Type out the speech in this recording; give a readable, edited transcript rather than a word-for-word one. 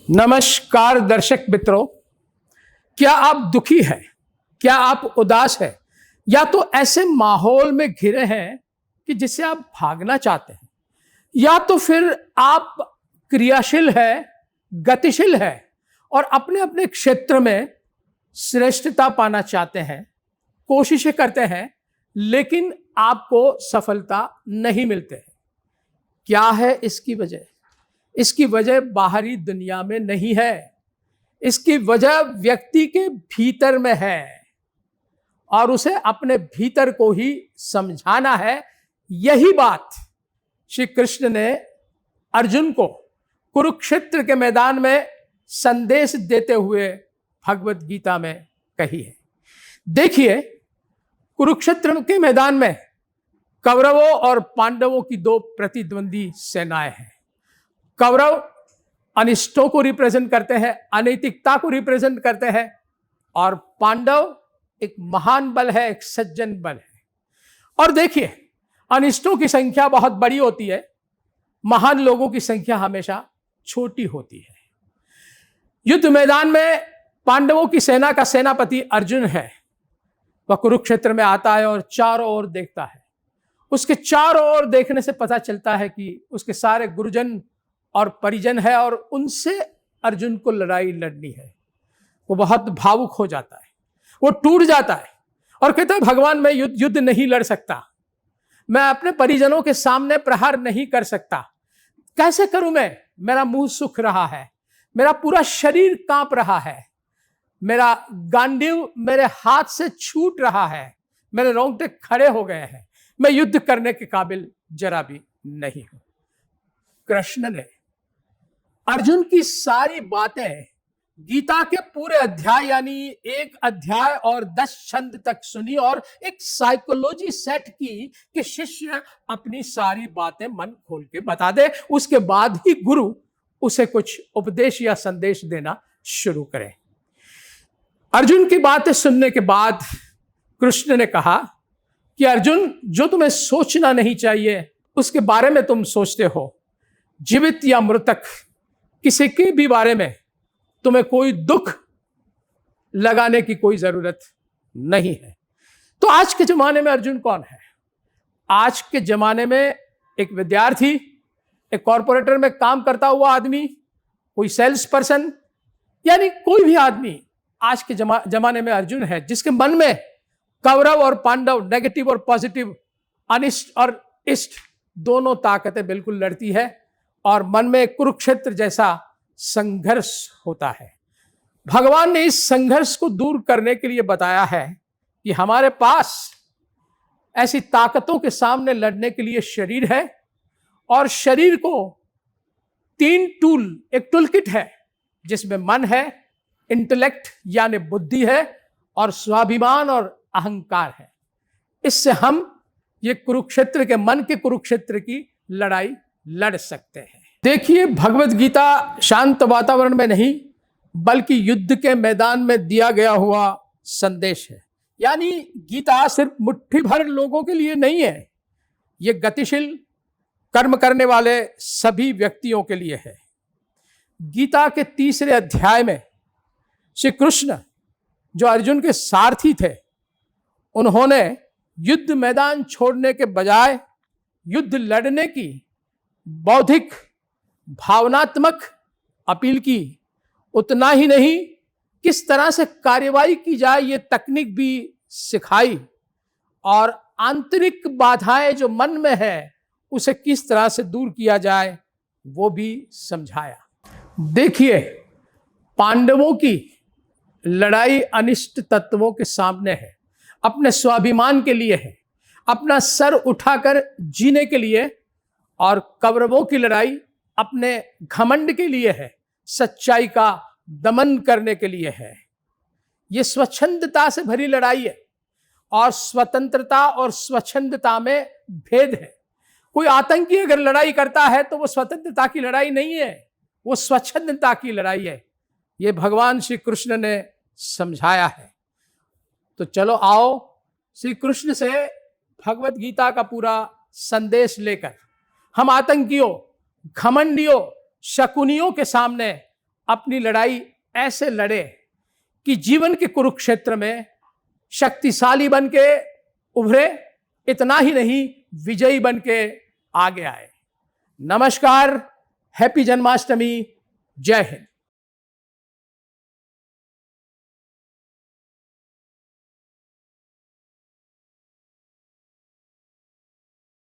नमस्कार दर्शक मित्रों, क्या आप दुखी हैं? क्या आप उदास हैं? या तो ऐसे माहौल में घिरे हैं कि जिससे आप भागना चाहते हैं, या तो फिर आप क्रियाशील है, गतिशील है और अपने अपने क्षेत्र में श्रेष्ठता पाना चाहते हैं, कोशिशें करते हैं, लेकिन आपको सफलता नहीं मिलते है। क्या है इसकी वजह? इसकी वजह बाहरी दुनिया में नहीं है, इसकी वजह व्यक्ति के भीतर में है और उसे अपने भीतर को ही समझाना है। यही बात श्री कृष्ण ने अर्जुन को कुरुक्षेत्र के मैदान में संदेश देते हुए भगवत गीता में कही है। देखिए, कुरुक्षेत्र के मैदान में कौरवों और पांडवों की दो प्रतिद्वंदी सेनाएं हैं। कौरव अनिष्टों को रिप्रेजेंट करते हैं, अनैतिकता को रिप्रेजेंट करते हैं, और पांडव एक महान बल है, एक सज्जन बल है। और देखिए, अनिष्टों की संख्या बहुत बड़ी होती है, महान लोगों की संख्या हमेशा छोटी होती है। युद्ध मैदान में पांडवों की सेना का सेनापति अर्जुन है। वह कुरुक्षेत्र में आता है और चारों ओर देखता है। उसके चारों ओर देखने से पता चलता है कि उसके सारे गुरुजन और परिजन है और उनसे अर्जुन को लड़ाई लड़नी है। वो बहुत भावुक हो जाता है, वो टूट जाता है और कहता है, भगवान, मैं युद्ध नहीं लड़ सकता, मैं अपने परिजनों के सामने प्रहार नहीं कर सकता। कैसे करूं मैं? मेरा मुंह सूख रहा है, मेरा पूरा शरीर कांप रहा है, मेरा गांडीव मेरे हाथ से छूट रहा है, मेरे रोंगटे खड़े हो गए हैं, मैं युद्ध करने के काबिल जरा भी नहीं हूं। कृष्ण ने अर्जुन की सारी बातें गीता के पूरे अध्याय यानी 1 अध्याय और 10 छंद तक सुनी और एक साइकोलॉजी सेट की कि शिष्य अपनी सारी बातें मन खोल के बता दे। उसके बाद ही गुरु उसे कुछ उपदेश या संदेश देना शुरू करे। अर्जुन की बातें सुनने के बाद कृष्ण ने कहा कि अर्जुन, जो तुम्हें सोचना नहीं चाहिए उसके बारे में तुम सोचते हो। जीवित या मृतक किसी के भी बारे में तुम्हें कोई दुख लगाने की कोई जरूरत नहीं है। तो आज के जमाने में अर्जुन कौन है? आज के जमाने में एक विद्यार्थी, एक कॉर्पोरेटर में काम करता हुआ आदमी, कोई सेल्स पर्सन, यानी कोई भी आदमी आज के जमाने में अर्जुन है, जिसके मन में कौरव और पांडव, नेगेटिव और पॉजिटिव, अनिष्ट और इष्ट दोनों ताकतें बिल्कुल लड़ती है और मन में कुरुक्षेत्र जैसा संघर्ष होता है। भगवान ने इस संघर्ष को दूर करने के लिए बताया है कि हमारे पास ऐसी ताकतों के सामने लड़ने के लिए शरीर है, और शरीर को 3 टूल, एक टूल किट है जिसमें मन है, इंटेलेक्ट यानी बुद्धि है, और स्वाभिमान और अहंकार है। इससे हम ये कुरुक्षेत्र के, मन के कुरुक्षेत्र की लड़ाई लड़ सकते हैं। देखिए, भगवत गीता शांत वातावरण में नहीं बल्कि युद्ध के मैदान में दिया गया हुआ संदेश है। यानी गीता सिर्फ मुट्ठी भर लोगों के लिए नहीं है, ये गतिशील कर्म करने वाले सभी व्यक्तियों के लिए है। गीता के 3रे अध्याय में श्री कृष्ण, जो अर्जुन के सारथी थे, उन्होंने युद्ध मैदान छोड़ने के बजाय युद्ध लड़ने की बौद्धिक, भावनात्मक अपील की। उतना ही नहीं, किस तरह से कार्यवाही की जाए ये तकनीक भी सिखाई, और आंतरिक बाधाएं जो मन में है उसे किस तरह से दूर किया जाए वो भी समझाया। देखिए, पांडवों की लड़ाई अनिष्ट तत्वों के सामने है, अपने स्वाभिमान के लिए है, अपना सर उठाकर जीने के लिए, और कौरवों की लड़ाई अपने घमंड के लिए है, सच्चाई का दमन करने के लिए है। यह स्वच्छंदता से भरी लड़ाई है, और स्वतंत्रता और स्वच्छंदता में भेद है। कोई आतंकी अगर लड़ाई करता है तो वो स्वतंत्रता की लड़ाई नहीं है, वो स्वच्छंदता की लड़ाई है। ये भगवान श्री कृष्ण ने समझाया है। तो चलो आओ, श्री कृष्ण से भगवत गीता का पूरा संदेश लेकर हम आतंकियों, घमंडियों, शकुनियों के सामने अपनी लड़ाई ऐसे लड़े कि जीवन के कुरुक्षेत्र में शक्तिशाली बन के उभरे, इतना ही नहीं विजयी बन के आगे आए। नमस्कार, हैप्पी जन्माष्टमी, जय हिंद।